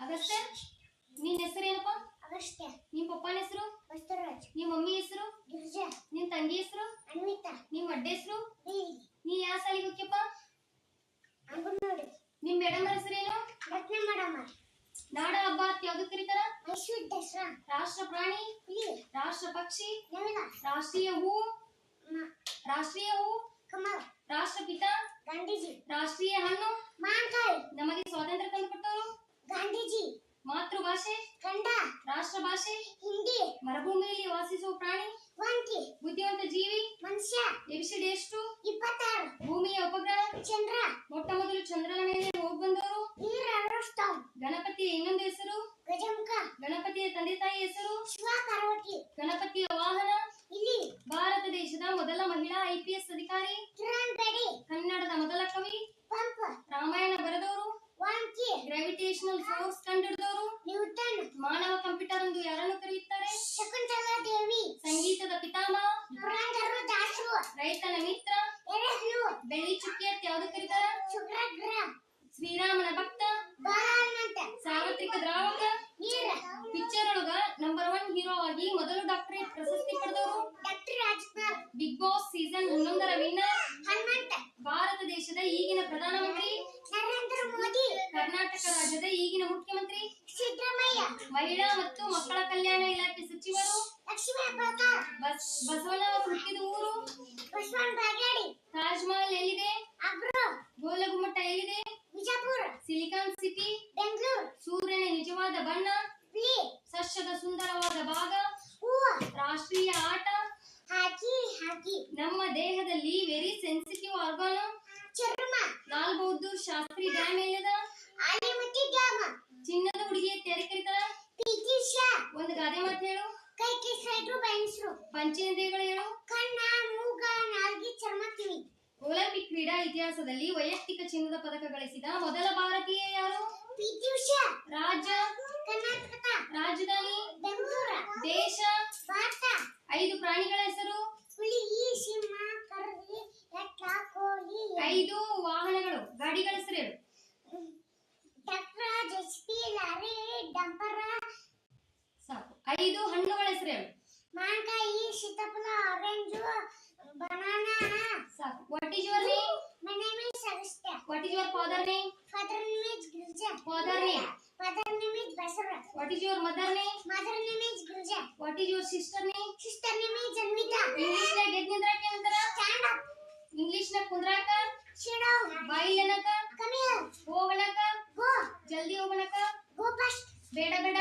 ಅಗಸ್ತ್ಯ. ನಿನ್ನ ಹೆಸರೇನಪ್ಪ? ಅಗಸ್ತ್ಯ. ನಿಮ್ಮ ಪಪ್ಪನ ಹೆಸರು? ಬಸವರಾಜ್. ನಿಮ್ಮ ಮಮ್ಮಿ ಹೆಸರು? ಗಿರಿಜಾ. ನಿನ್ನ ತಂಗಿ ಹೆಸರು? ಅನ್ವಿತಾ. ನಿಮ್ಮ ಅಡ್ಡ ಹೆಸರು? ಬೀರಿ. ನೀ ಯಾವ ಶಾಲೆಗೆ ಹೋಗ್ಯಪ್ಪ? ಅಂಗನವಾಡಿ. ನಿಮ್ಮ ಮೇಡಮ್ ಹೆಸರೇನು? ರತ್ನ ಮೇಡಮ್. ನಾಡ ಹಬ್ಬ ಅಂತ ಯಾವ್ದು ಕರೀತಾರ? ಮೈಸೂರು ದಸರಾ. ರಾಷ್ಟ್ರ ಪ್ರಾಣಿ? ಹುಲಿ. ರಾಷ್ಟ್ರ ಪಕ್ಷಿ? ನವಿಲ. ರಾಷ್ಟ್ರೀಯ ಹೂ? ರಾಷ್ಟ್ರೀಯ ಹೂ? ಕಮಲ. ರಾಷ್ಟ್ರಪಿತ? ಗಾಂಧೀಜಿ. ರಾಷ್ಟ್ರೀಯ ಹಣ್ಣು? ಮಾವಿನಕಾಯಿ. ನಮಗೆ ಸ್ವಾತಂತ್ರ್ಯ ತಂದುಕೊಟ್ಟವರು? ಗಾಂಧೀಜಿ. ಮಾತೃಭಾಷೆ? ಕನ್ನಡ. ರಾಷ್ಟ್ರ ಭಾಷೆ? ಹಿಂದಿ. ಮರುಭೂಮಿಯಲ್ಲಿ ವಾಸಿಸುವ ಪ್ರಾಣಿ? ವಾಂಕಿ. ಬುದ್ಧಿವಂತ ಜೀವಿ? ಮನುಷ್ಯ. ಎಬಿಸಿಡಿ ಎಷ್ಟು? 26. ಭೂಮಿಯ ಉಪಗ್ರಹ? ಚಂದ್ರ. ಮೊಟ್ಟ ಮೊದಲು ಚಂದ್ರನ ಮೇಲೆ ಹೋಗಿ ಬಂದವರು? ನೀರ ಅರಸ್ತಾವ್. ಗಣಪತಿಯ ಇನ್ನೊಂದು ಹೆಸರು? ಗಜಮುಖ. ಗಣಪತಿಯ ತಂದೆ ತಾಯಿ ಹೆಸರು? ಶಿವ ಪಾರ್ವತಿ. ಗಣಪತಿಯ ವಾಹನ? ಇಲ್ಲಿ. ಭಾರತ ದೇಶದ ಮೊದಲ ಮಹಿಳಾ ಐಪಿಎಸ್ ಅಧಿಕಾರಿ? ಕಿರಣ್ ಬೇಡಿ. ಕನ್ನಡದ ಮೊದಲ ಕವಿ? ಪಂಪ. ರಾಮಾಯಣ ಬರೆದವರು? ವಾಂಕಿ. ಗ್ರಾವಿಟೇಷನಲ್ ಫೋರ್ಸ್ ಕಂಡುಹಿಡಿದವರು? ನ್ಯೂಟನ್. ಮಾನವ ಕಂಪ್ಯೂಟರ್ ಎಂದು ಯಾರನ್ನು ಕರೆಯುತ್ತಾರೆ? ಶಕುಂತಲಾ ದೇವಿ. ಸಂಗೀತದ ಪಿತಾಮಹ? ಪುರಂದರ ದಾಸರು. ರೈತನ ಮಿತ್ರ? ಎರೆಹುಳು. ಬೆಳ್ಳಿ ಚುಕ್ಕಿ ಅಂತ ಯಾವ್ದು ಕರೀತಾರ? ಶುಕ್ರಗ್ರಹ. ಶ್ರೀರಾಮನ ಭಕ್ತ? ಬಾಲಹನುಮಂತ. ಸಾರ್ವತ್ರಿಕ ದ್ರಾವಕ? ನೀರ. ಪಿಕ್ಚರ್ ಒಳಗ ನಂಬರ್ 1 ಹೀರೋ ಆಗಿ ಮೊದಲು ಡಾಕ್ಟರೇಟ್ ಪ್ರಶಸ್ತಿ ಪಡೆದವರು? Doctor Rajkumar. Big boss season 11ರ ವಿನ್ನರ್? ಹನುಮಂತ. ಭಾರತ ದೇಶದ ಈಗಿನ ಪ್ರಧಾನಮಂತ್ರಿ? ನರೇಂದ್ರ ಮೋದಿ. ಕರ್ನಾಟಕ ರಾಜ್ಯದ ಈಗಿನ ಮುಖ್ಯಮಂತ್ರಿ? ಸಿದ್ದರಾಮಯ್ಯ. ಮಹಿಳಾ ಮತ್ತು ಮಕ್ಕಳ ಕಲ್ಯಾಣ ಇಲಾಖೆ ಸಚಿವರು? ಲಕ್ಷ್ಮೀ ಹೆಬ್ಬಾಳ್ಕರ್. ಬಸವಣ್ಣವರು ಹುಟ್ಟಿದ ಊರು? ಬಸವನ ಬಾಗೇವಾಡಿ. ತಾಜ್ ಮಹಲ್ ಎಲ್ಲಿದೆ? ಆಗ್ರಾ. ಗೋಲಗುಮ್ಮಟ ಎಲ್ಲಿದೆ? ಬಿಜಾಪುರ. Silicon city? ಬೆಂಗಳೂರು. ಸೂರ್ಯನ ನಿಜವಾದ ಬಣ್ಣ? ಬಿಳಿ. ಸಸ್ಯದ ಸುಂದರವಾದ ಭಾಗ? ಹೂವು. ರಾಷ್ಟ್ರೀಯ ಆಟ? ಹಾಕಿ. ನಮ್ಮ ದೇಹದಲ್ಲಿ ವೆರಿ ಸೆನ್ಸಿಟಿವ್ ಆರ್ಗಾನ್? ಚರ್ಮ. ಲಾಲ್ ಬಹದ್ದೂರ್ ಶಾಸ್ತ್ರಿ ಡ್ಯಾಮ್ ಎಲ್ಲಿದ? ಆಲಿಮಟ್ಟಿ ಡ್ಯಾಮ್. ಚಿನ್ನದ ಹುಡುಗಿ ಯಾರು ಕರೀತಾರ? ಪಿಟಿ ಉಷಾ. ಒಂದು ಗಾದೆ ಮಾತು ಹೇಳು. ಕೈ ಕಿಸ್ರು ಬಯಸ್ರು. ಪಂಚೇಂದ್ರಿಯಗಳು ಹೇಳು. ಕಣ್ಣ, ಮೂಗ, ನಾಲ್ಗೆ, ಚರ್ಮ, ಕಿವಿ. ಒಲಿಂಪಿಕ್ ಕ್ರೀಡಾ ಇತಿಹಾಸದಲ್ಲಿ ವೈಯಕ್ತಿಕ ಚಿನ್ನದ ಪದಕ ಗಳಿಸಿದ ಮೊದಲ ಭಾರತೀಯ ಯಾರು? ಪಿಟಿ ಉಷಾ. ರಾಜ್ಯ? ಕರ್ನಾಟಕ. ರಾಜಧಾನಿ? ಬೆಂಗಳೂರು. ದೇಶ? ಭಾರತ. 5 ಪ್ರಾಣಿಗಳ ಹೆಸರು? ಹುಲಿ, ಸಿಂಹ, ಕರಡಿ, ಎಟ್ಟ, ಕೋಳಿ. 5 ವಾಹನಗಳು ಗಾಡಿಗಳ ಹೆಸರು ಹೇಳು. Tractor, JCB, lorry, dumper. ಸಾಕು. 5 ಹಣ್ಣುಗಳ ಹೆಸರು ಹೇಳು. ಮಾವಿನಕಾಯಿ, ಸೀತಾಫಲ, ಆರೆಂಜ್, ಬನಾನಾ. ಸಾಕು. What is your name? My name is Agastya. What is your father name? Father name is Girija. Father name? Father name is Basara. What is your mother name? Mother name is Girija. What is your sister name? Sister name is Anvita. English ನಾಗ ಎದ್ ನಿಂದ್ರಾಕ ಏನಂತಾರ? Stand up. English ನಾಗ ಕುಂದ್ರಾಕ? Sit down. ಬಾಯಿ ಏನಕ? Come here. ಹೋಗಣಕ? Go. ಜಲ್ದಿ ಹೋಗಣಕ? Go fast. ಬೇಡ ಬೇಡ